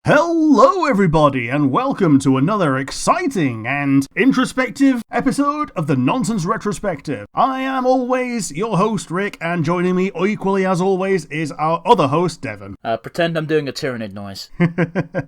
Hello everybody and welcome to another exciting and introspective episode of the Nonsense Retrospective. I am always your host Rick, and joining me equally as always is our other host Devon. Pretend I'm doing a tyrannid noise.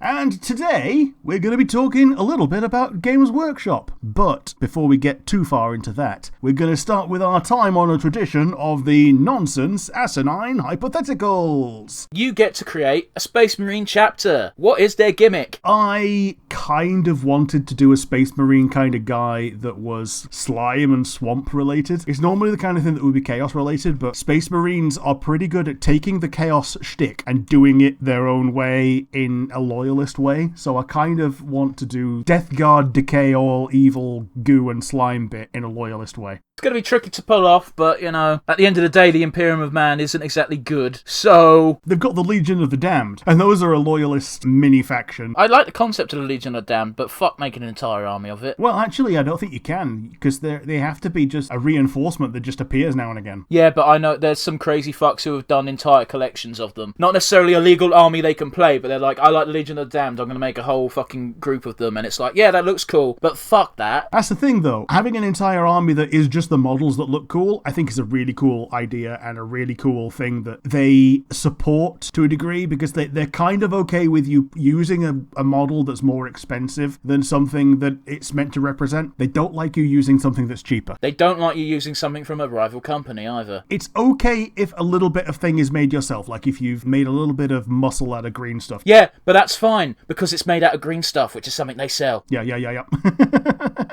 And today we're going to be talking a little bit about Games Workshop. But before we get too far into that, we're going to start with our time-honoured tradition of the nonsense asinine hypotheticals. You get to create a Space Marine chapter. What is their gimmick? I kind of wanted to do a Space Marine kind of guy that was slime and swamp related. It's normally the kind of thing that would be chaos related, but Space Marines are pretty good at taking the chaos shtick and doing it their own way in a loyalist way. So I kind of want to do Death Guard, decay all evil goo and slime bit in a loyalist way. It's going to be tricky to pull off, but, you know, at the end of the day, the Imperium of Man isn't exactly good, so... They've got the Legion of the Damned, and those are a loyalist mini-faction. I like the concept of the Legion of the Damned, but fuck making an entire army of it. Well, actually, I don't think you can, because they have to be just a reinforcement that just appears now and again. Yeah, but I know there's some crazy fucks who have done entire collections of them. Not necessarily a legal army they can play, but they're like, I like the Legion of the Damned, I'm going to make a whole fucking group of them, and it's like, yeah, that looks cool, but fuck that. That's the thing, though. Having an entire army that is just the models that look cool, I think is a really cool idea and a really cool thing that they support to a degree, because they're kind of okay with you using a model that's more expensive than something that it's meant to represent. They don't like you using something that's cheaper. They don't like you using something from a rival company either. It's okay if a little bit of thing is made yourself, like if you've made a little bit of muscle out of green stuff. Yeah, but that's fine, because it's made out of green stuff, which is something they sell. Yeah.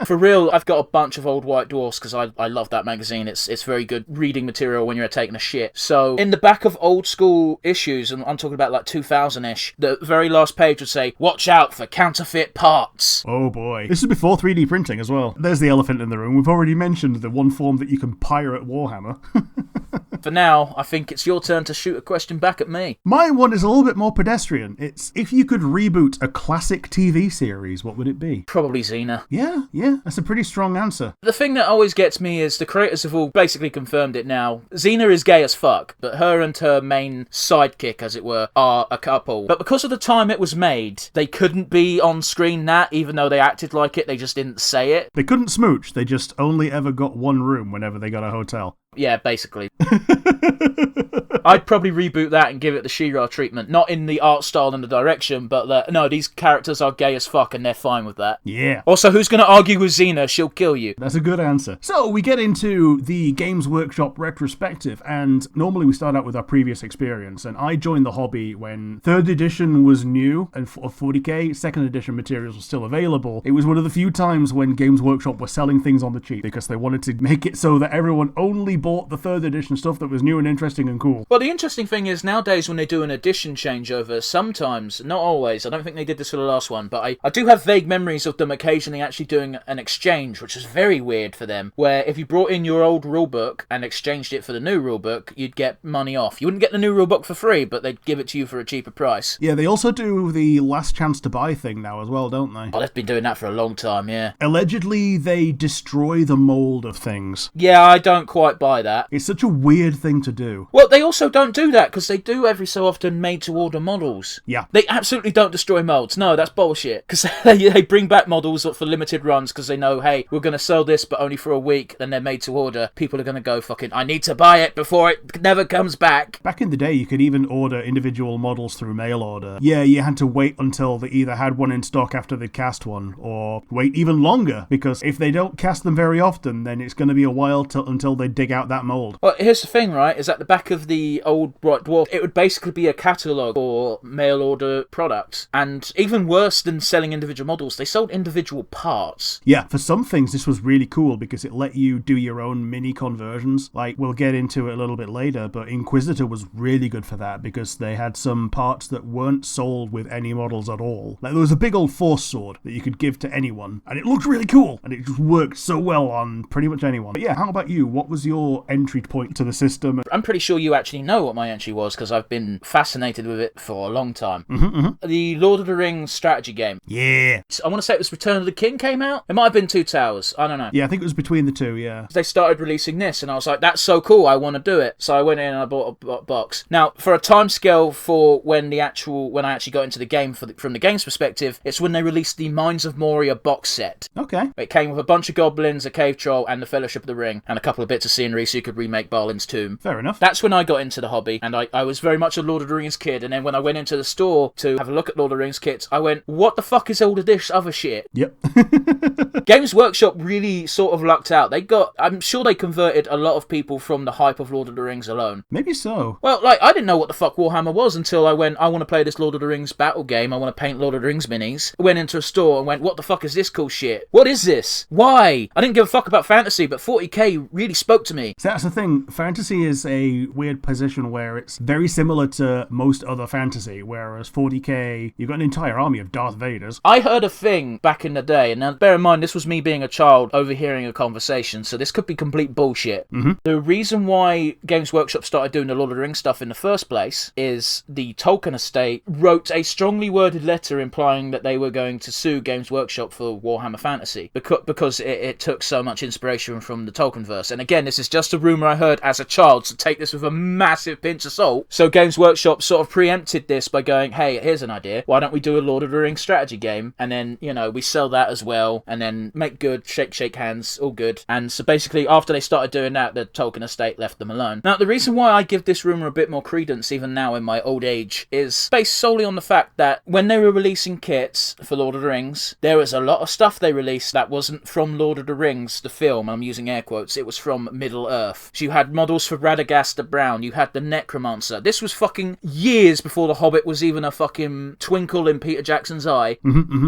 For real, I've got a bunch of old white dwarfs because I love that magazine. It's very good reading material when you're taking a shit. So in the back of old school issues, and I'm talking about like 2000-ish, the very last page would say, watch out for counterfeit parts. Oh boy. This is before 3D printing as well. There's the elephant in the room. We've already mentioned the one form that you can pirate Warhammer. For now, I think it's your turn to shoot a question back at me. My one is a little bit more pedestrian. It's, if you could reboot a classic TV series, what would it be? Probably Xena. Yeah, that's a pretty strong answer. The thing that always gets me is the creators have all basically confirmed it now. Xena is gay as fuck, but her and her main sidekick, as it were, are a couple. But because of the time it was made, they couldn't be on screen that, even though they acted like it, they just didn't say it. They couldn't smooch, they just only ever got one room whenever they got a hotel. Yeah, basically. I'd probably reboot that and give it the She-Ra treatment. Not in the art style and the direction, but no, these characters are gay as fuck and they're fine with that. Yeah. Also, who's going to argue with Xena? She'll kill you. That's a good answer. So, we get into the Games Workshop retrospective, and normally we start out with our previous experience, and I joined the hobby when 3rd edition was new, and of 40k, 2nd edition materials were still available. It was one of the few times when Games Workshop were selling things on the cheap, because they wanted to make it so that everyone only bought the 3rd edition stuff that was new and interesting and cool. Well, the interesting thing is nowadays when they do an edition changeover, sometimes, not always, I don't think they did this for the last one, but I do have vague memories of them occasionally actually doing an exchange, which is very weird for them, where if you brought in your old rulebook and exchanged it for the new rulebook, you'd get money off. You wouldn't get the new rulebook for free, but they'd give it to you for a cheaper price. Yeah, they also do the last chance to buy thing now as well, don't they? Oh, they've been doing that for a long time, yeah. Allegedly, they destroy the mold of things. Yeah, I don't quite buy that. It's such a weird thing to do. Well, they also don't do that, because they do every so often made-to-order models. Yeah. They absolutely don't destroy molds. No, that's bullshit. Because they bring back models for limited runs because they know, hey, we're going to sell this, but only for a week, then they're made-to-order. People are going to go fucking, I need to buy it before it never comes back. Back in the day, you could even order individual models through mail order. Yeah, you had to wait until they either had one in stock after they'd cast one, or wait even longer, because if they don't cast them very often, then it's going to be a while until they dig out that mold. Well, here's the thing, right, is at the back of the old White Dwarf, it would basically be a catalogue for mail order products. And even worse than selling individual models, they sold individual parts. Yeah, for some things this was really cool because it let you do your own mini conversions. Like, we'll get into it a little bit later, but Inquisitor was really good for that because they had some parts that weren't sold with any models at all. Like, there was a big old force sword that you could give to anyone, and it looked really cool, and it just worked so well on pretty much anyone. But yeah, how about you? What was your your entry point to the system. I'm pretty sure you actually know what my entry was, because I've been fascinated with it for a long time. The Lord of the Rings strategy game. Yeah. I want to say it was Return of the King came out. It might have been Two Towers. I don't know. Yeah, I think it was between the two, yeah. They started releasing this, and I was like, that's so cool, I want to do it. So I went in and I bought a box. Now, for a timescale for when I actually got into the game from the game's perspective, it's when they released the Mines of Moria box set. Okay. It came with a bunch of goblins, a cave troll, and the Fellowship of the Ring, and a couple of bits of scenery so you could remake Balin's Tomb. Fair enough. That's when I got into the hobby, and I was very much a Lord of the Rings kid, and then when I went into the store to have a look at Lord of the Rings kits, I went, what the fuck is all of this other shit? Yep. Games Workshop really sort of lucked out. I'm sure they converted a lot of people from the hype of Lord of the Rings alone. Maybe so. Well, like, I didn't know what the fuck Warhammer was until I went, I want to play this Lord of the Rings battle game, I want to paint Lord of the Rings minis. Went into a store and went, what the fuck is this cool shit? What is this? Why? I didn't give a fuck about fantasy, but 40k really spoke to me. So that's the thing. Fantasy is a weird position where it's very similar to most other fantasy, whereas 40k, you've got an entire army of Darth Vaders. I heard a thing back in the day, and now bear in mind, this was me being a child overhearing a conversation, so this could be complete bullshit. The reason why Games Workshop started doing the Lord of the Rings stuff in the first place is the Tolkien estate wrote a strongly worded letter implying that they were going to sue Games Workshop for Warhammer Fantasy because it took so much inspiration from the Tolkienverse. And again, this is just a rumour I heard as a child, so take this with a massive pinch of salt. So Games Workshop sort of preempted this by going, hey, here's an idea. Why don't we do a Lord of the Rings strategy game? And then, we sell that as well, and then make good, shake hands, all good. And so basically, after they started doing that, the Tolkien estate left them alone. Now, the reason why I give this rumour a bit more credence, even now in my old age, is based solely on the fact that when they were releasing kits for Lord of the Rings, there was a lot of stuff they released that wasn't from Lord of the Rings, the film, I'm using air quotes, it was from Middle-earth. So you had models for Radagast the Brown, you had the Necromancer. This was fucking years before The Hobbit was even a fucking twinkle in Peter Jackson's eye.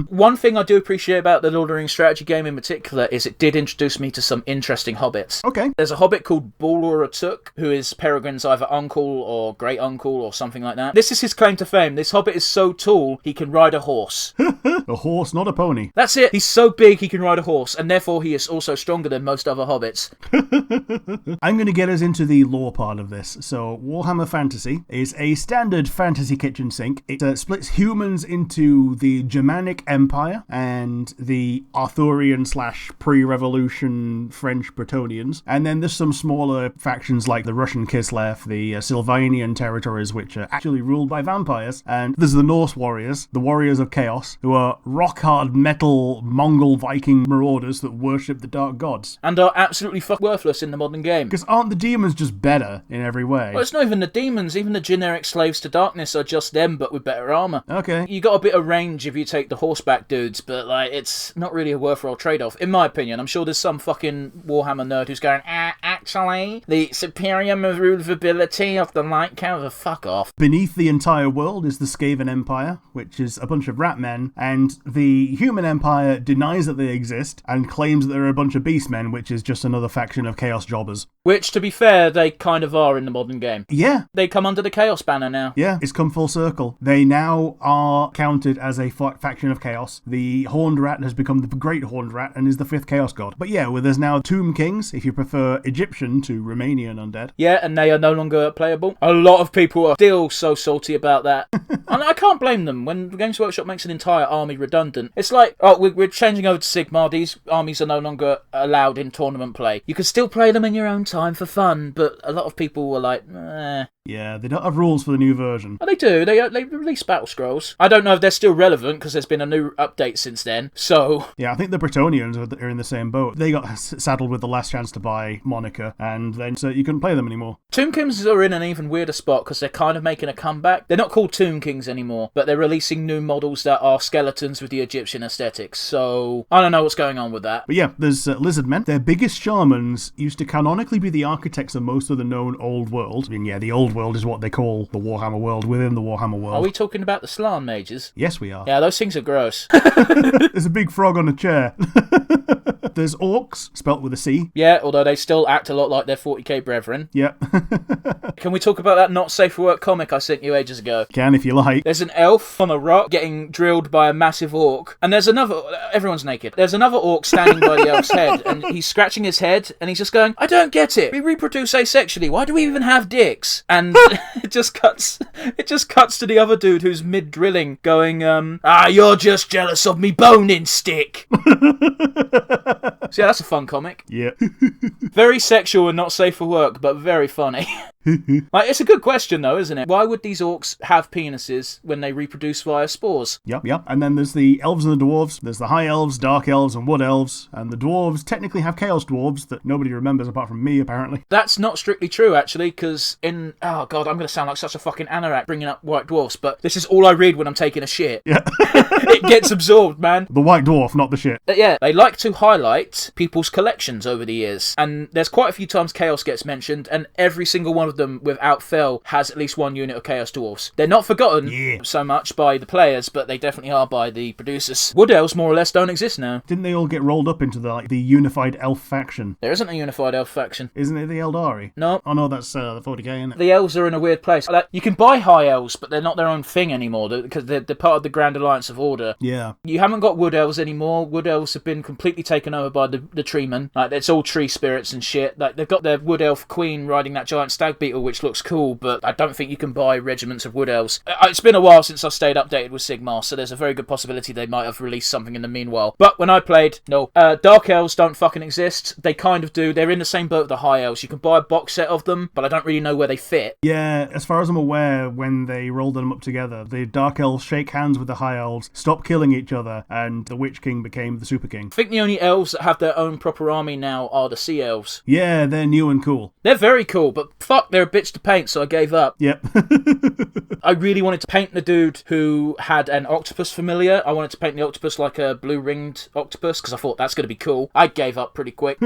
One thing I do appreciate about the Lord of the Rings strategy game in particular is it did introduce me to some interesting hobbits. Okay. There's a hobbit called Balor Atuk, who is Peregrine's either uncle or great uncle or something like that. This is his claim to fame. This hobbit is so tall, he can ride a horse. A horse, not a pony. That's it. He's so big, he can ride a horse, and therefore he is also stronger than most other hobbits. I'm going to get us into the lore part of this. So, Warhammer Fantasy is a standard fantasy kitchen sink. It splits humans into the Germanic Empire and the Arthurian / pre-revolution French Bretonnians. And then there's some smaller factions like the Russian Kislev, the Sylvanian territories, which are actually ruled by vampires. And there's the Norse warriors, the warriors of chaos, who are rock-hard metal Mongol Viking marauders that worship the dark gods. And are absolutely worthless in the modern game. Because aren't the demons just better in every way? Well, it's not even the demons. Even the generic slaves to darkness are just them, but with better armour. Okay. You got a bit of range if you take the horseback dudes, but it's not really a worthwhile trade-off, in my opinion. I'm sure there's some fucking Warhammer nerd who's going, actually, the superior maneuverability of the light counter, fuck off. Beneath the entire world is the Skaven Empire, which is a bunch of rat men, and the Human Empire denies that they exist and claims that they're a bunch of beastmen, which is just another faction of chaos jobbers. Which, to be fair, they kind of are in the modern game. Yeah. They come under the Chaos banner now. Yeah, it's come full circle. They now are counted as a faction of chaos. The Horned Rat has become the Great Horned Rat and is the 5th Chaos God. But yeah, there's now Tomb Kings, if you prefer Egyptian to Romanian undead. Yeah, and they are no longer playable. A lot of people are still so salty about that. And I can't blame them. When Games Workshop makes an entire army redundant, it's like, oh, we're changing over to Sigmar. These armies are no longer allowed in tournament play. You can still play them in your own time for fun, but a lot of people were like, eh. Yeah, they don't have rules for the new version. Oh, they do. They release battle scrolls. I don't know if they're still relevant because there's been a new update since then. So yeah, I think the Bretonnians are in the same boat. They got saddled with the last chance to buy moniker, and then so you couldn't play them anymore. Tomb Kings are in an even weirder spot because they're kind of making a comeback. They're not called Tomb Kings anymore, but they're releasing new models that are skeletons with the Egyptian aesthetics. So I don't know what's going on with that. But yeah, there's lizard men. Their biggest shamans used to canonically be the architects of most of the known old world. I mean, yeah, the old world is what they call the Warhammer world within the Warhammer world. Are we talking about the Slann mages? Yes, we are. Yeah, those things are gross. There's a big frog on a chair. There's Orcs, spelt with a C. Yeah, although they still act a lot like their 40k brethren. Yep. Can we talk about that Not Safe for Work comic I sent you ages ago? Can, if you like. There's an elf on a rock getting drilled by a massive orc, and there's another... Everyone's naked. There's another orc standing by the elf's head, and he's scratching his head, and he's just going, I don't get it. We reproduce asexually. Why do we even have dicks? And it just cuts to the other dude who's mid-drilling going, you're just jealous of me boning stick. So yeah, that's a fun comic. Yeah. Very sexual and not safe for work, but very funny. Like, it's a good question, though, isn't it? Why would these orcs have penises when they reproduce via spores? Yep. And then there's the elves and the dwarves. There's the high elves, dark elves, and wood elves. And the dwarves technically have chaos dwarves that nobody remembers apart from me, apparently. That's not strictly true, actually, because in... Oh, God, I'm going to sound like such a fucking anorak bringing up white dwarfs, but this is all I read when I'm taking a shit. Yeah. It gets absorbed, man. The white dwarf, not the shit. But yeah, they like to highlight people's collections over the years. And there's quite a few times chaos gets mentioned, and every single one of them, without fail, has at least one unit of chaos dwarfs. They're not forgotten so much by the players, but they definitely are by the producers. Wood elves more or less don't exist now. Didn't they all get rolled up into the unified elf faction? There isn't a unified elf faction. Isn't it the Eldari? No. Oh no, that's the 40k, isn't it? The elves are in a weird place. Like, you can buy high elves, but they're not their own thing anymore because they're part of the Grand Alliance of Order. Yeah. You haven't got wood elves anymore. Wood elves have been completely taken over by the treemen. Like, it's all tree spirits and shit. Like, they've got their wood elf queen riding that giant stag beetle, which looks cool, but I don't think you can buy regiments of wood elves. It's been a while since I've stayed updated with Sigmar, so there's a very good possibility they might have released something in the meanwhile. But when I played, no. Dark elves don't fucking exist. They kind of do. They're in the same boat with the high elves. You can buy a box set of them, but I don't really know where they fit. Yeah, as far as I'm aware, when they rolled them up together, the dark elves shake hands with the high elves, stop killing each other, and the Witch King became the Super King. I think the only elves that have their own proper army now are the Sea Elves. Yeah, they're new and cool. They're very cool, but fuck, they're a bitch to paint, so I gave up. Yep. I really wanted to paint the dude who had an octopus familiar. I wanted to paint the octopus like a blue-ringed octopus, because I thought that's going to be cool. I gave up pretty quick.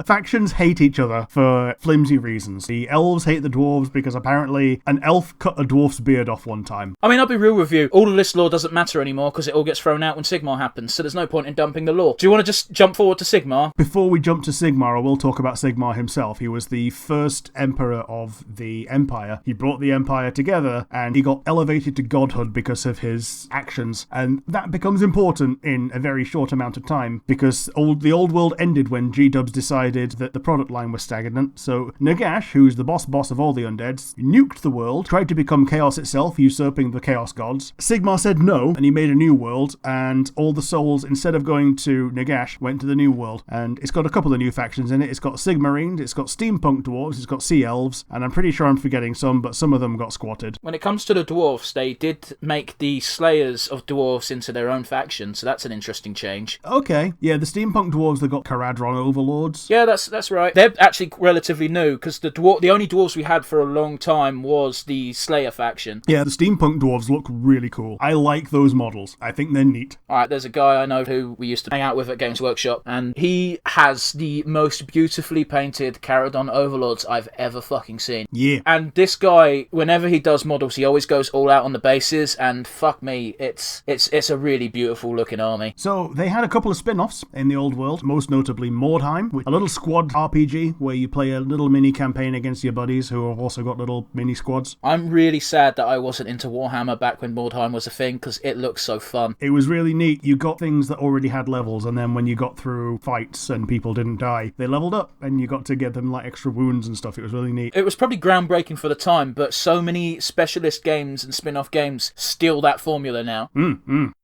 Factions hate each other for flimsy reasons. The elves hate the dwarves because apparently an elf cut a dwarf's beard off one time. I mean, I'll be real with you. All of this lore doesn't matter anymore because it all gets thrown out when Sigmar happens, so there's no point in dumping the lore. Do you want to just jump forward to Sigmar? Before we jump to Sigmar, I will talk about Sigmar himself. He was the first emperor of the Empire. He brought the Empire together and he got elevated to godhood because of his actions. And that becomes important in a very short amount of time because the old world ended when G-Dubs decided that the product line was stagnant. So Nagash, who's the boss of all the undeads, nuked the world, tried to become chaos itself, usurping the chaos gods. Sigmar said no, and he made a new world, and all the souls, instead of going to Nagash, went to the new world. And it's got a couple of new factions in it. It's got Sigmarines, it's got Steampunk Dwarves, it's got Sea Elves, and I'm pretty sure I'm forgetting some, but some of them got squatted. When it comes to the dwarves, they did make the Slayers of Dwarves into their own faction, so that's an interesting change. Okay, yeah, the Steampunk Dwarves, they've got Caradron Overlords. Yeah, that's right. They're actually relatively new, because the only dwarves we had for a long time was the Slayer faction. Yeah, the Steampunk Dwarves look really cool. I like those models. I think they're neat. Alright, there's a guy I know who we used to hang out with at Games Workshop, and he has the most beautifully painted Caradon Overlords I've ever fucking seen. Yeah. And this guy, whenever he does models, he always goes all out on the bases, and fuck me, it's a really beautiful looking army. So they had a couple of spin-offs in the old world, most notably Mordheim, a little squad RPG where you play a little mini campaign against your buddies who have also got little mini squads. I'm really sad that I wasn't into Warhammer back when Mordheim was a thing, because it looks so fun. It was really neat. You got things that already had levels, and then when you got through fights and people didn't die, they leveled up, and you got to get them like extra wounds and stuff. It was really neat. It was probably groundbreaking for the time, but so many specialist games and spin-off games steal that formula now.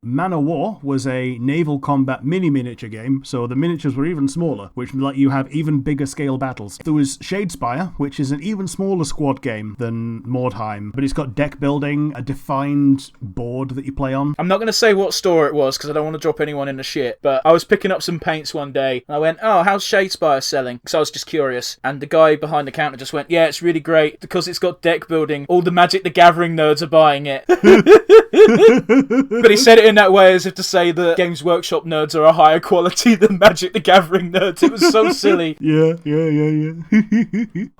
Manowar was a naval combat miniature game, so the miniatures were even smaller, which let you have even bigger scale battles. There was Shadespire, which is an even smaller squad game than Mordheim, but it's got deck building, a defined board that you play on. I'm not going to say what store it was, because I don't want to drop anyone in the shit, but I was picking up some paints one day, and I went, oh, how's Shadespire selling? Because I was just curious, and the guy behind behind the counter just went, yeah, it's really great because it's got deck building. All the Magic the Gathering nerds are buying it. But he said it in that way as if to say that Games Workshop nerds are a higher quality than Magic the Gathering nerds. It was so silly. Yeah.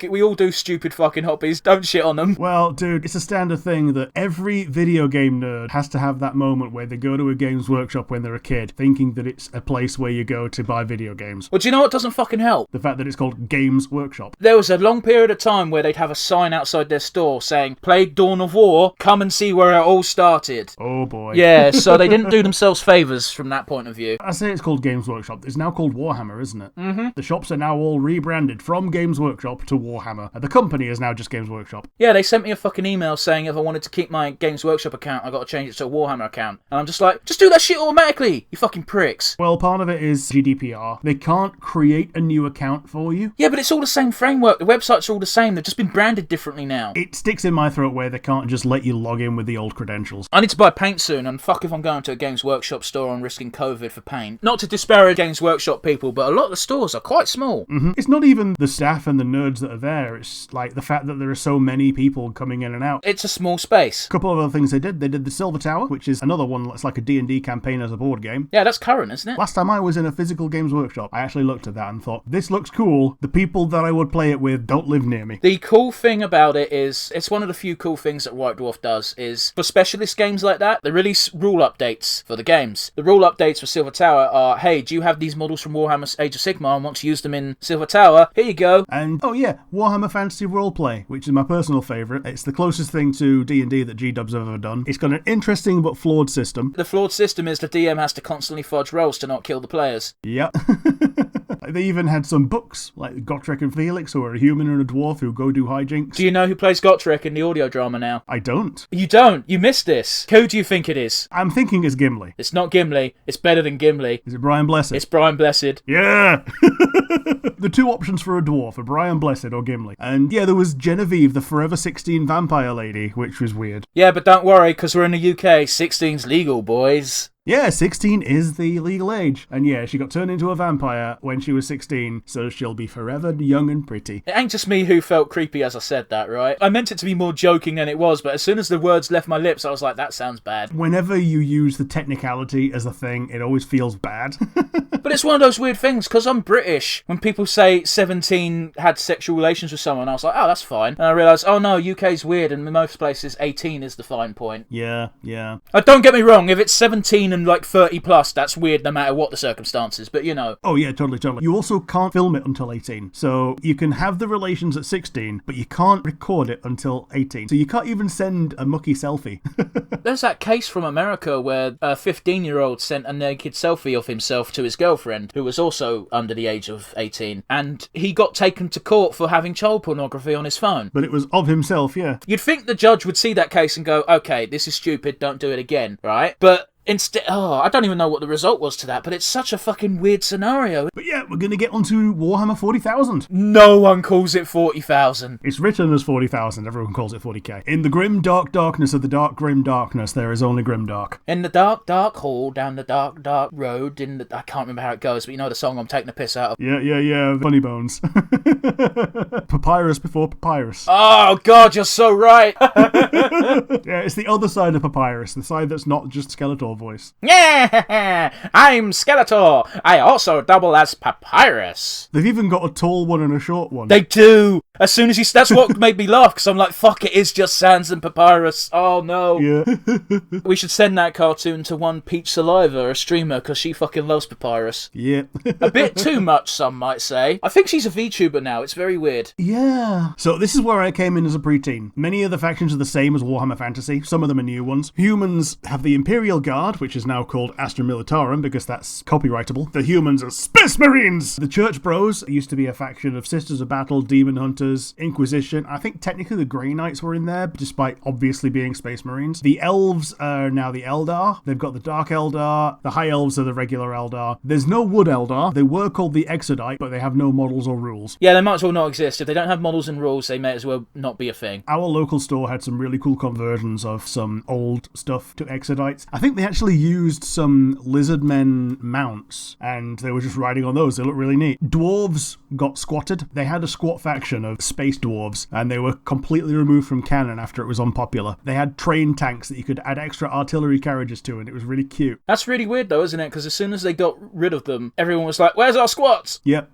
We all do stupid fucking hobbies. Don't shit on them. Well, dude, it's a standard thing that every video game nerd has to have that moment where they go to a Games Workshop when they're a kid, thinking that it's a place where you go to buy video games. Well, do you know what doesn't fucking help? The fact that it's called Games Workshop. There was a long period of time where they'd have a sign outside their store saying, "Played Dawn of War, come and see where it all started." Oh boy. Yeah, so they didn't do themselves favours from that point of view. I say it's called Games Workshop. It's now called Warhammer, isn't it? Mm-hmm. The shops are now all rebranded from Games Workshop to Warhammer. The company is now just Games Workshop. Yeah, they sent me a fucking email saying if I wanted to keep my Games Workshop account, I got to change it to a Warhammer account. And I'm just like, just do that shit automatically, you fucking pricks. Well, part of it is GDPR. They can't create a new account for you. Yeah, but it's all the same framework. The websites are all the same. They've just been branded differently now. It sticks in my throat where they can't just let you log in with the old credentials. I need to buy paint soon, and fuck if I'm going to a Games Workshop store and risking COVID for paint. Not to disparage Games Workshop people, but a lot of the stores are quite small. Mm-hmm. It's not even the staff and the nerds that are there. It's like the fact that there are so many people coming in and out. It's a small space. A couple of other things they did. They did the Silver Tower, which is another one that's like a D&D campaign as a board game. Yeah, that's current, isn't it? Last time I was in a physical Games Workshop, I actually looked at that and thought, this looks cool. The people that I would play it with don't live near me. The cool thing about it is, it's one of the few cool things that White Dwarf does, is for specialist games like that, they release rule updates for the games. The rule updates for Silver Tower are, hey, do you have these models from Warhammer Age of Sigmar and want to use them in Silver Tower? Here you go. And, oh yeah, Warhammer Fantasy Roleplay, which is my personal favourite. It's the closest thing to D&D that G-Dubs have ever done. It's got an interesting but flawed system. The flawed system is the DM has to constantly fudge rolls to not kill the players. Yep. They even had some books, like Gotrek and Felix, who are a human and a dwarf who go do hijinks. Do you know who plays Gotrek in the audio drama now? I don't. You don't? You missed this. Who do you think it is? I'm thinking it's Gimli. It's not Gimli. It's better than Gimli. Is it Brian Blessed? It's Brian Blessed. Yeah! The two options for a dwarf are Brian Blessed or Gimli. And yeah, there was Genevieve, the Forever 16 vampire lady, which was weird. Yeah, but don't worry, because we're in the UK. 16's legal, boys. Yeah, 16 is the legal age. And yeah, she got turned into a vampire when she was 16, so she'll be forever young and pretty. It ain't just me who felt creepy as I said that, right? I meant it to be more joking than it was, but as soon as the words left my lips, I was like, that sounds bad. Whenever you use the technicality as a thing, it always feels bad. But it's one of those weird things, because I'm British. When people say 17 had sexual relations with someone, I was like, oh, that's fine. And I realised, oh no, UK's weird, and in most places, 18 is the fine point. Yeah. Don't get me wrong, if it's 17 and like 30 plus, that's weird no matter what the circumstances, but you know. Oh yeah, totally. You also can't film it until 18. So you can have the relations at 16, but you can't record it until 18. So you can't even send a mucky selfie. There's that case from America where a 15-year-old sent a naked selfie of himself to his girlfriend, who was also under the age of 18, and he got taken to court for having child pornography on his phone. But it was of himself, yeah. You'd think the judge would see that case and go, okay, this is stupid, don't do it again, right? But instead, I don't even know what the result was to that, but it's such a fucking weird scenario. But yeah, we're going to get onto Warhammer 40,000. No one calls it 40,000. It's written as 40,000, everyone calls it 40k. In the grim dark darkness of the dark grim darkness, there is only grim dark. In the dark dark hall, down the dark dark road, I can't remember how it goes, but you know the song I'm taking a piss out of. Yeah, Funny Bones. Papyrus before papyrus. Oh god, you're so right. Yeah, it's the other side of papyrus, the side that's not just Skeletor voice. Yeah, I'm Skeletor. I also double as Papyrus. They've even got a tall one and a short one. They do. As soon as that's what made me laugh, because I'm like, fuck, it is just Sans and Papyrus. Oh no. Yeah. We should send that cartoon to one Peach Saliva, a streamer, because she fucking loves Papyrus. Yeah. A bit too much, some might say. I think she's a VTuber now. It's very weird. Yeah. So this is where I came in as a preteen. Many of the factions are the same as Warhammer Fantasy. Some of them are new ones. Humans have the Imperial Guard, which is now called Astra Militarum because that's copyrightable. The humans are Space Marines! The Church Bros used to be a faction of Sisters of Battle, Demon Hunters, Inquisition. I think technically the Grey Knights were in there, despite obviously being Space Marines. The Elves are now the Eldar. They've got the Dark Eldar. The High Elves are the regular Eldar. There's no Wood Eldar. They were called the Exodite, but they have no models or rules. Yeah, they might as well not exist. If they don't have models and rules, they may as well not be a thing. Our local store had some really cool conversions of some old stuff to Exodites. I think they actually used some Lizardmen mounts, and they were just riding on those. They look really neat. Dwarves got squatted. They had a squat faction of space dwarves, and they were completely removed from canon after it was unpopular. They had train tanks that you could add extra artillery carriages to, and it was really cute. That's really weird though, isn't it? Because as soon as they got rid of them, everyone was like, where's our squats? Yep.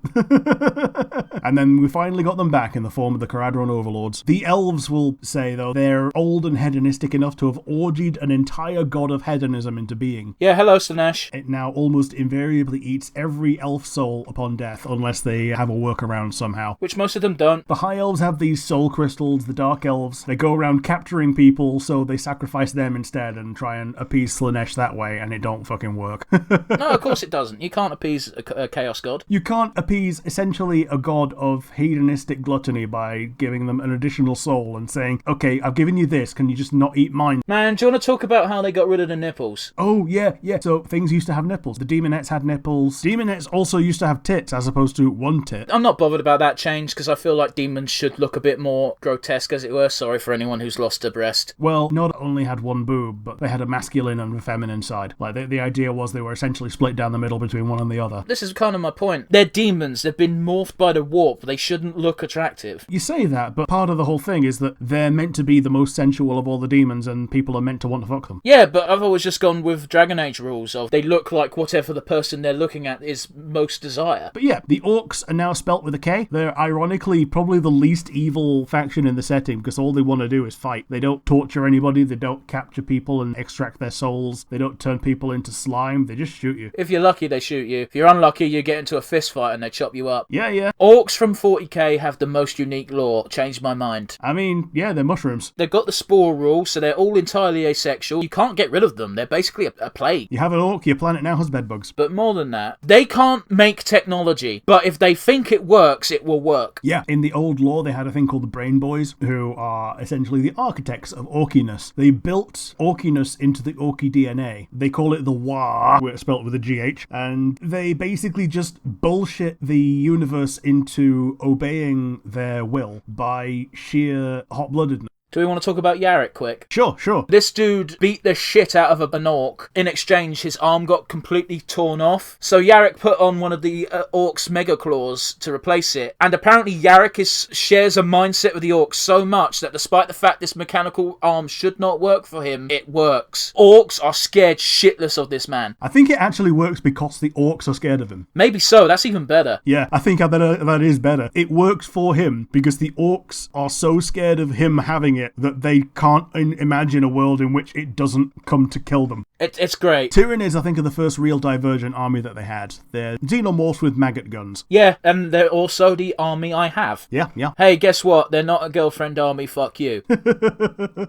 And then we finally got them back in the form of the Caradron Overlords. The elves will say, though, they're old and hedonistic enough to have orgied an entire god of hedonism into being. Yeah, hello, Slanesh. It now almost invariably eats every elf soul upon death, unless they have a workaround somehow. Which most of them don't. The High Elves have these soul crystals, the Dark Elves. They go around capturing people, so they sacrifice them instead and try and appease Slanesh that way, and it don't fucking work. No, of course it doesn't. You can't appease a chaos god. You can't appease essentially a god of hedonistic gluttony by giving them an additional soul and saying, okay, I've given you this, can you just not eat mine? Man, do you want to talk about how they got rid of the nipples? Oh, yeah. So things used to have nipples. The demonettes had nipples. Demonettes also used to have tits as opposed to one tit. I'm not bothered about that change because I feel like demons should look a bit more grotesque, as it were. Sorry for anyone who's lost a breast. Well, not only had one boob, but they had a masculine and a feminine side. Like, the idea was they were essentially split down the middle between one and the other. This is kind of my point. They're demons. They've been morphed by the warp. They shouldn't look attractive. You say that, but part of the whole thing is that they're meant to be the most sensual of all the demons and people are meant to want to fuck them. Yeah, but I've always just gone with Dragon Age rules of they look like whatever the person they're looking at is most desire. But yeah, the Orcs are now spelt with a K. They're ironically probably the least evil faction in the setting because all they want to do is fight. They don't torture anybody, they don't capture people and extract their souls, they don't turn people into slime, they just shoot you. If you're lucky, they shoot you. If you're unlucky, you get into a fist fight and they chop you up. Yeah. Orcs from 40k have the most unique lore. Changed my mind. I mean, yeah, they're mushrooms. They've got the spore rule, so they're all entirely asexual. You can't get rid of them. They're basically a plague. You have an orc, your planet now has bedbugs. But more than that, they can't make technology, but if they think it works, it will work. Yeah, in the old lore, they had a thing called the Brain Boys, who are essentially the architects of orkiness. They built orkiness into the orky DNA. They call it the Wa, spelt with a GH, and they basically just bullshit the universe into obeying their will by sheer hot-bloodedness. Do we want to talk about Yarrick quick? Sure. This dude beat the shit out of an orc. In exchange, his arm got completely torn off. So Yarrick put on one of the orc's mega claws to replace it. And apparently Yarrick shares a mindset with the orcs so much that despite the fact this mechanical arm should not work for him, it works. Orcs are scared shitless of this man. I think it actually works because the orcs are scared of him. Maybe so. That's even better. Yeah, I think that is better. It works for him because the orcs are so scared of him having it that they can't imagine a world in which it doesn't come to kill them. It's great. Tyranids, I think, are the first real Divergent army that they had. They're xenomorphs with maggot guns. Yeah, and they're also the army I have. Yeah. Hey, guess what? They're not a girlfriend army, fuck you.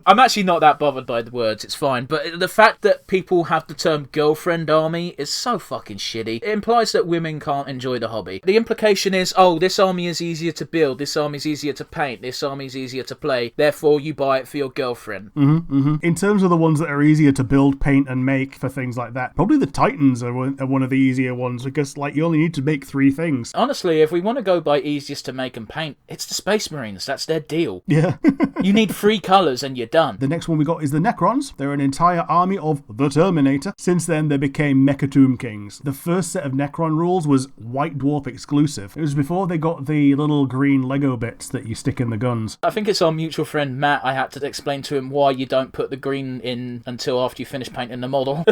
I'm actually not that bothered by the words, it's fine. But the fact that people have the term girlfriend army is so fucking shitty. It implies that women can't enjoy the hobby. The implication is, oh, this army is easier to build, this army is easier to paint, this army is easier to play, therefore you buy it for your girlfriend. In terms of the ones that are easier to build, paint, and make for things like that, probably the Titans are one of the easier ones because, like, you only need to make 3 things. Honestly, if we want to go by easiest to make and paint, it's the Space Marines. That's their deal. Yeah. You need 3 colours and you're done. The next one we got is the Necrons. They're an entire army of the Terminator. Since then, they became Mechatomb Kings. The first set of Necron rules was White Dwarf exclusive. It was before they got the little green Lego bits that you stick in the guns. I think it's our mutual friend Matt. I had to explain to him why you don't put the green in until after you finish painting the model.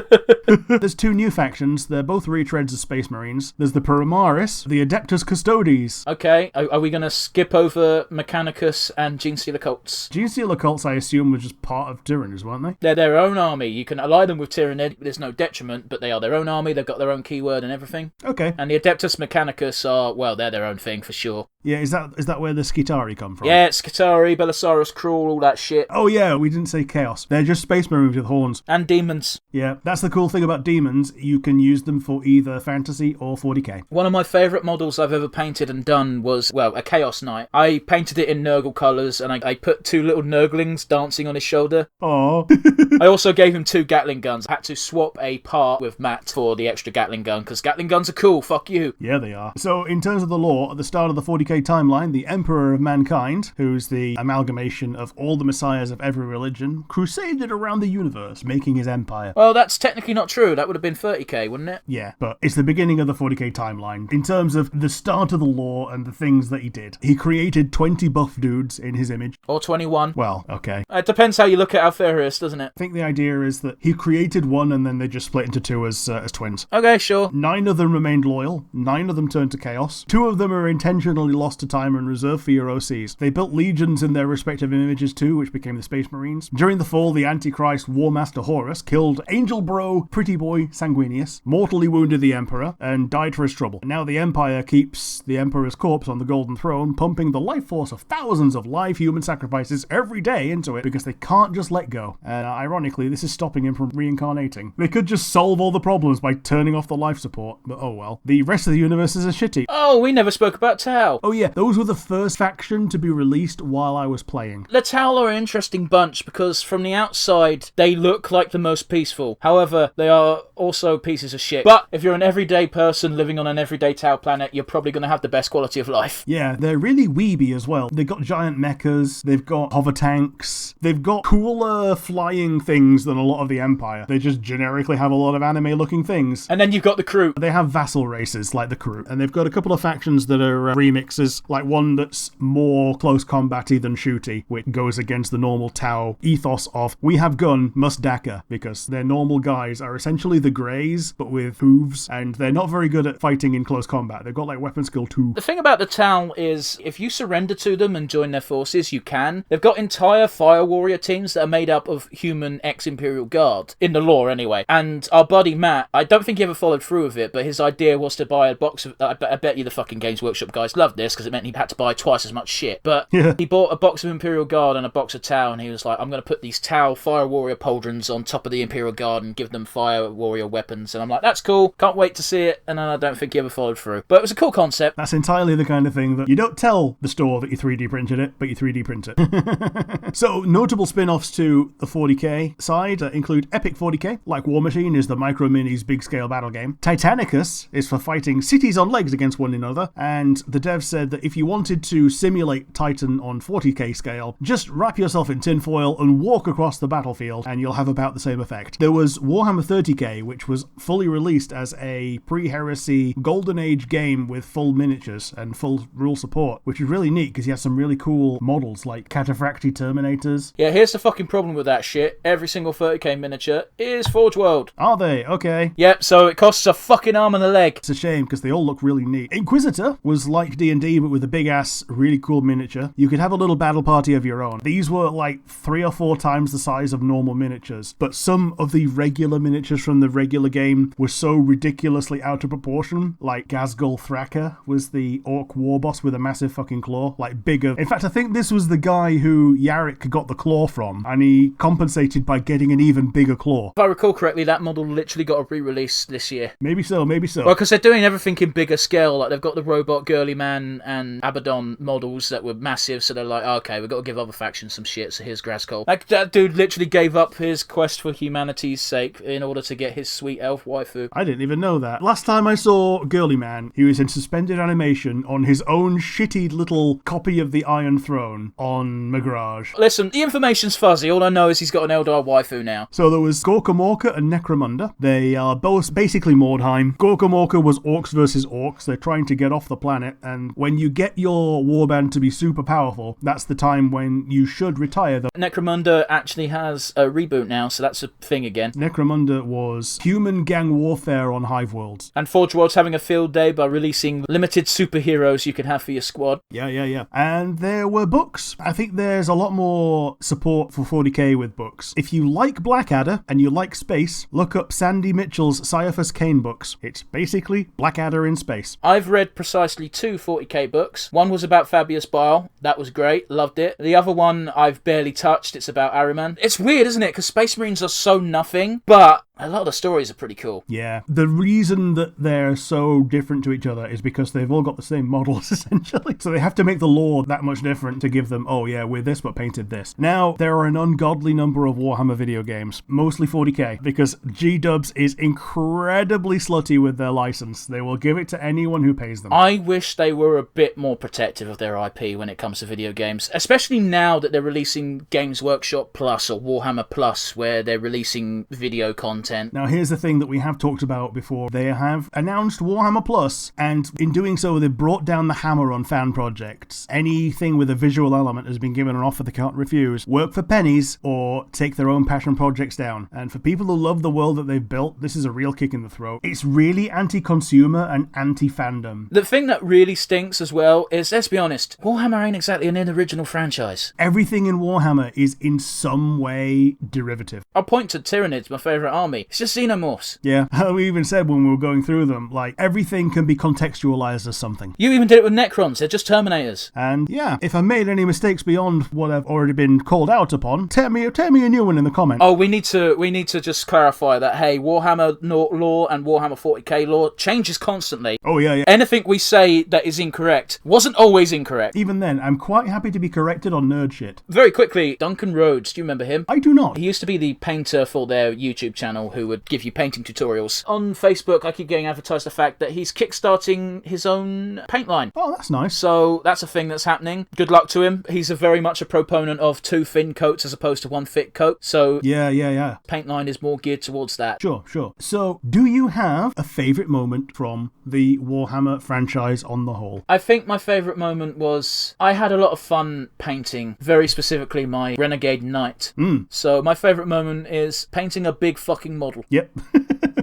There's 2 new factions. They're both retreads of Space Marines. There's the Primaris, the Adeptus Custodes. Okay, are we going to skip over Mechanicus and Genestealer Cults? Genestealer Cults, I assume, were just part of Tyranids, weren't they? They're their own army. You can ally them with Tyranid. There's no detriment, but they are their own army. They've got their own keyword and everything. Okay. And the Adeptus Mechanicus are, well, they're their own thing for sure. Yeah, is that where the Skitari come from? Yeah, Skitari, Belisarius Cruel, all that shit. Oh yeah, we didn't say Chaos. They're just Space Marines with horns. And demons. Yeah, that's the cool thing about demons. You can use them for either fantasy or 40k. One of my favourite models I've ever painted and done was, well, a Chaos Knight. I painted it in Nurgle colours and I put 2 little Nurglings dancing on his shoulder. Aww. I also gave him 2 Gatling guns. I had to swap a part with Matt for the extra Gatling gun, because Gatling guns are cool, fuck you. Yeah, they are. So, in terms of the lore, at the start of the 40k timeline, the Emperor of Mankind, who's the amalgamation of all the messiahs of every religion, crusaded around the universe, making his empire. Well, that's technically not true. That would have been 30k, wouldn't it? Yeah, but it's the beginning of the 40k timeline. In terms of the start of the lore and the things that he did. He created 20 buff dudes in his image. Or 21. Well, okay. It depends how you look at Altharius, doesn't it? I think the idea is that he created one and then they just split into two as twins. Okay, sure. 9 of them remained loyal. 9 of them turned to chaos. 2 of them are intentionally lost to time and reserved for your OCs. They built legions in their respective images too, which became the Space Marines. During the fall, the Antichrist Warmaster Horus killed Angel Bro, Pretty Boy Sanguinius, mortally wounded the Emperor, and died for his trouble. Now the Empire keeps the Emperor's corpse on the Golden Throne, pumping the life force of thousands of live human sacrifices every day into it because they can't just let go. And ironically, this is stopping him from reincarnating. They could just solve all the problems by turning off the life support, but oh well. The rest of the universe is a shitty. Oh, we never spoke about Tau. Oh yeah, those were the first faction to be released while I was playing. The Tau are an interesting bunch because from the outside, they look like the most peaceful. However, they are also pieces of shit. But if you're an everyday person living on an everyday Tau planet, you're probably going to have the best quality of life. Yeah, they're really weeby as well. They've got giant mechas, they've got hover tanks, they've got cooler flying things than a lot of the Empire. They just generically have a lot of anime-looking things. And then you've got the crew. They have vassal races like the crew, and they've got a couple of factions that are remixes, like one that's more close combat-y than shooty, which goes against the normal Tau ethos of, we have gun, must Daka, because their normal guys are essentially the Greys, but with hooves, and they're not very good at fighting in close combat. They've got like weapon skill 2. The thing about the Tau is, if you surrender to them and join their forces, you can. They've got entire Fire Warrior teams that are made up of human ex-Imperial Guard, in the lore anyway. And our buddy Matt, I don't think he ever followed through with it, but his idea was to buy a box of... I bet you the fucking Games Workshop guys loved this, because it meant he had to buy twice as much shit. But he bought a box of Imperial Guard and a box of Tau, and he was like, I'm going to put these Tau Fire Warrior pauldrons on top of the Imperial Guard and give them Fire Warrior weapons. And I'm like, that's cool, can't wait to see it. And then I don't think he ever followed through. But it was a cool concept. That's entirely the kind of thing that you don't tell the store that you 3D printed it, but you 3D print it. So, notable spin-offs to the 40k side include Epic 40k, like War Machine is the Micro Minis big scale battle game. Titanicus is for fighting cities on legs against one another, and the devs said that if you wanted to simulate Titan on 40k scale, just wrap yourself in tinfoil and walk across the battlefield, and you'll have about the same effect. There was Warhammer 30k, which was fully released as a pre-heresy Golden Age game with full miniatures and full rule support, which is really neat because you have some really cool models like Cataphracti Terminators. Yeah, here's the fucking problem with that shit. Every single 30k miniature is Forge World. Are they? Okay. Yep, so it costs a fucking arm and a leg. It's a shame because they all look really neat. Inquisitor was like D&D but with a big ass, really cool miniature. You could have a little battle party of your own. These were like 3 or 4 times the size of normal miniatures, but some of the regular miniatures from the regular game were so ridiculously out of proportion. Like Gazgul Thraka was the orc war boss with a massive fucking claw, like bigger. In fact, I think this was the guy who Yarrick got the claw from, and he compensated by getting an even bigger claw. If I recall correctly, that model literally got a re-release this year. Maybe so, maybe so. Well, because they're doing everything in bigger scale. Like, they've got the Robot Girly Man and Abaddon models that were massive, so they're like, okay, we've got to give other factions some shit, so here's Grazkol. Like, that dude literally gave up his quest for humanity's sake in order to get his sweet elf waifu. I didn't even know that. Last time I saw Girly Man, he was in suspended animation on his own shitty little copy of the Iron Throne on Migrage. Listen, the information's fuzzy. All I know is he's got an Eldar waifu now. So there was Gorka Morka and Necromunda. They are both basically Mordheim. Gorka Morka was Orcs versus Orcs. They're trying to get off the planet, and when you get your warband to be super powerful, that's the time when you should retire them. Necromunda actually has a reboot now, so that's a thing again. Necromunda was human gang warfare on Hive Worlds. And Forge World's having a field day by releasing limited superheroes you can have for your squad. Yeah. And there were books. I think there's a lot more support for 40k with books. If you like Blackadder and you like space, look up Sandy Mitchell's Caiaphas Cain books. It's basically Blackadder in space. I've read precisely 2 40k books. One was about Fabius Bile. That was great. Loved it. The other one I've barely touched. It's about Ahriman. It's weird, isn't it? Because Space Marines are so nothing, but A lot of the stories are pretty cool. Yeah. The reason that they're so different to each other is because they've all got the same models, essentially. So they have to make the lore that much different to give them, oh yeah, we're this but painted this. Now, there are an ungodly number of Warhammer video games, mostly 40k, because G-Dubs is incredibly slutty with their license. They will give it to anyone who pays them. I wish they were a bit more protective of their IP when it comes to video games, especially now that they're releasing Games Workshop Plus or Warhammer Plus, where they're releasing video content. Now, here's the thing that we have talked about before. They have announced Warhammer Plus, and in doing so, they've brought down the hammer on fan projects. Anything with a visual element has been given an offer they can't refuse. Work for pennies or take their own passion projects down. And for people who love the world that they've built, this is a real kick in the throat. It's really anti-consumer and anti-fandom. The thing that really stinks as well is, let's be honest, Warhammer ain't exactly an original franchise. Everything in Warhammer is in some way derivative. I'll point to Tyranids, my favourite army. It's just xenomorphs. Yeah, we even said when we were going through them, like, everything can be contextualized as something. You even did it with Necrons, they're just Terminators. And yeah, if I made any mistakes beyond what I've already been called out upon, tear me a new one in the comments. Oh, we need to just clarify that, hey, Warhammer lore and Warhammer 40k lore changes constantly. Oh yeah. Anything we say that is incorrect wasn't always incorrect. Even then, I'm quite happy to be corrected on nerd shit. Very quickly, Duncan Rhodes, do you remember him? I do not. He used to be the painter for their YouTube channel who would give you painting tutorials. On Facebook, I keep getting advertised the fact that he's kickstarting his own paint line. Oh, that's nice. So that's a thing that's happening. Good luck to him. He's very much a proponent of 2 thin coats as opposed to 1 thick coat. So yeah. Paint line is more geared towards that. Sure. So, do you have a favourite moment from the Warhammer franchise on the whole? I think my favourite moment was I had a lot of fun painting, very specifically my Renegade Knight. So my favourite moment is painting a big fucking model. Yep.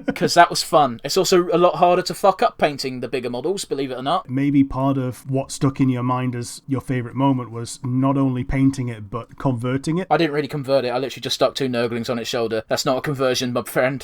Because that was fun. It's also a lot harder to fuck up painting the bigger models, believe it or not. Maybe part of what stuck in your mind as your favourite moment was not only painting it, but converting it. I didn't really convert it. I literally just stuck 2 Nurglings on its shoulder. That's not a conversion, my friend.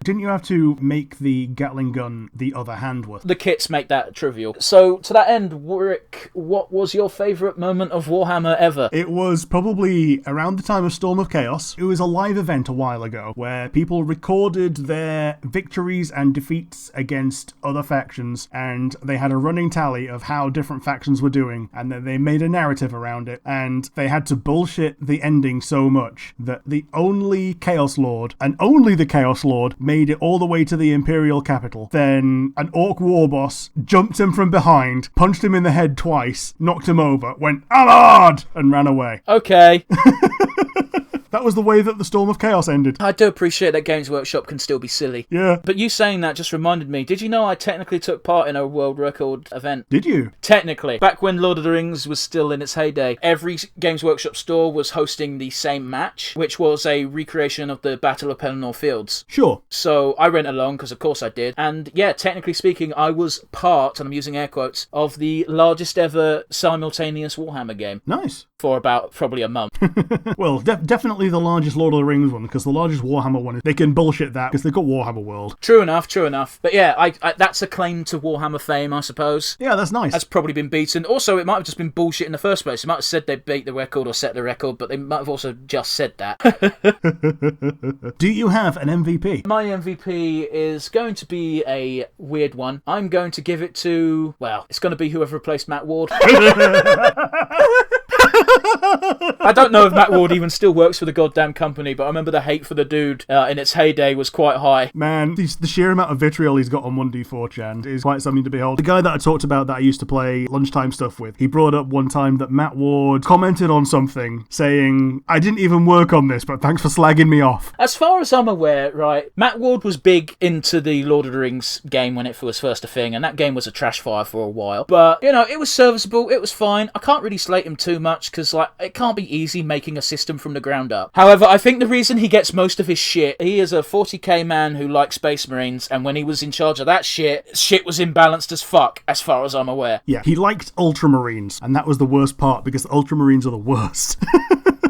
Didn't you have to make the Gatling gun the other hand with? The kits make that trivial. So, to that end, Warwick, what was your favourite moment of Warhammer ever? It was probably around the time of Storm of Chaos. It was a live event a while ago where people recorded their victories and defeats against other factions, and they had a running tally of how different factions were doing, and then they made a narrative around it, and they had to bullshit the ending so much that the only Chaos Lord, and only the Chaos Lord, made it all the way to the Imperial capital. Then an Orc war boss jumped him from behind, punched him in the head twice, knocked him over, went "Allard!" and ran away. Okay. That was the way that the Storm of Chaos ended. I do appreciate that Games Workshop can still be silly. Yeah. But you saying that just reminded me, did you know I technically took part in a world record event? Did you? Technically. Back when Lord of the Rings was still in its heyday, every Games Workshop store was hosting the same match, which was a recreation of the Battle of Pelennor Fields. Sure. So I went along, because of course I did. And yeah, technically speaking, I was part, and I'm using air quotes, of the largest ever simultaneous Warhammer game. Nice. For about probably a month. Well, definitely the largest Lord of the Rings one, because the largest Warhammer one, they can bullshit that because they've got Warhammer World. True enough. But yeah, I that's a claim to Warhammer fame, I suppose. Yeah, that's nice. That's probably been beaten. Also, it might have just been bullshit in the first place. They might have said they beat the record or set the record, but they might have also just said that. Do you have an MVP? My MVP is going to be a weird one. I'm going to give it to, well, it's going to be whoever replaced Matt Ward. I don't know if Matt Ward even still works for the goddamn company, but I remember the hate for the dude in its heyday was quite high. Man, the sheer amount of vitriol he's got on 1D4chan is quite something to behold. The guy that I talked about that I used to play lunchtime stuff with, he brought up one time that Matt Ward commented on something saying, "I didn't even work on this, but thanks for slagging me off." As far as I'm aware, right, Matt Ward was big into the Lord of the Rings game when it was first a thing, and that game was a trash fire for a while. But, you know, it was serviceable, it was fine. I can't really slate him too much, because, like, it can't be easy making a system from the ground up. However, I think the reason he gets most of his shit, he is a 40k man who likes Space Marines, and when he was in charge of that shit was imbalanced as fuck, as far as I'm aware. Yeah, he liked Ultramarines, and that was the worst part, because the Ultramarines are the worst.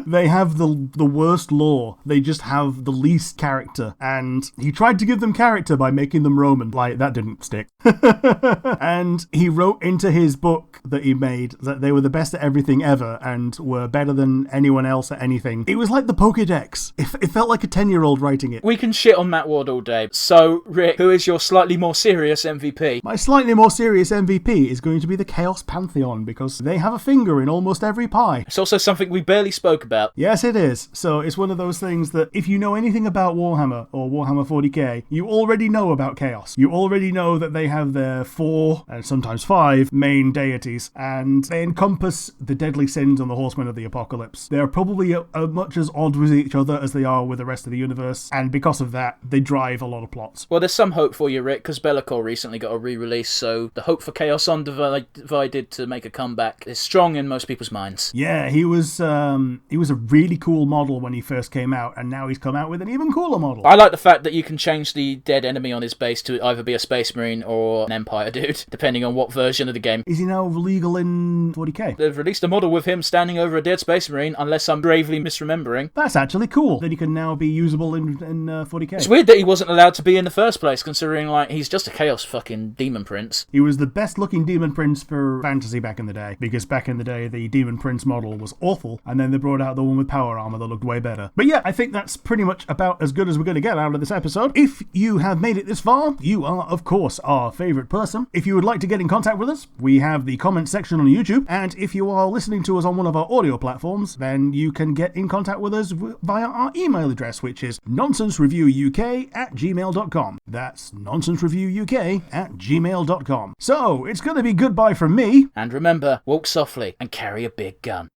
They have the worst lore. They just have the least character. And he tried to give them character by making them Roman. Like, that didn't stick. And he wrote into his book that he made that they were the best at everything ever and were better than anyone else at anything. It was like the Pokédex. It felt like a 10-year-old writing it. We can shit on Matt Ward all day. So, Rick, who is your slightly more serious MVP? My slightly more serious MVP is going to be the Chaos Pantheon, because they have a finger in almost every pie. It's also something we barely spoke about. Yes, it is. So it's one of those things that if you know anything about Warhammer or Warhammer 40k, you already know about Chaos. You already know that they have their 4, and sometimes 5, main deities, and they encompass the deadly sins and the horsemen of the apocalypse. They're probably much as odd with each other as they are with the rest of the universe, and because of that, they drive a lot of plots. Well, there's some hope for you, Rick, because Be'lakor recently got a re-release, so the hope for Chaos Undivided to make a comeback is strong in most people's minds. Yeah, he was a really cool model when he first came out, and now he's come out with an even cooler model. I like the fact that you can change the dead enemy on his base to either be a Space Marine or an Empire dude, depending on what version of the game. Is he now legal in 40k? They've released a model with him standing over a dead Space Marine, unless I'm gravely misremembering. That's actually cool, that he can now be usable in 40k. It's weird that he wasn't allowed to be in the first place, considering, like, he's just a Chaos fucking Demon Prince. He was the best looking Demon Prince for fantasy back in the day, because back in the day the Demon Prince model was awful, and then they brought out the one with power armor that looked way better. But yeah, I think that's pretty much about as good as we're going to get out of this episode. If you have made it this far, you are, of course, our favourite person. If you would like to get in contact with us, we have the comment section on YouTube, and if you are listening to us on one of our audio platforms, then you can get in contact with us via our email address, which is nonsensereviewuk@gmail.com. That's nonsensereviewuk@gmail.com. So, it's going to be goodbye from me. And remember, walk softly and carry a big gun.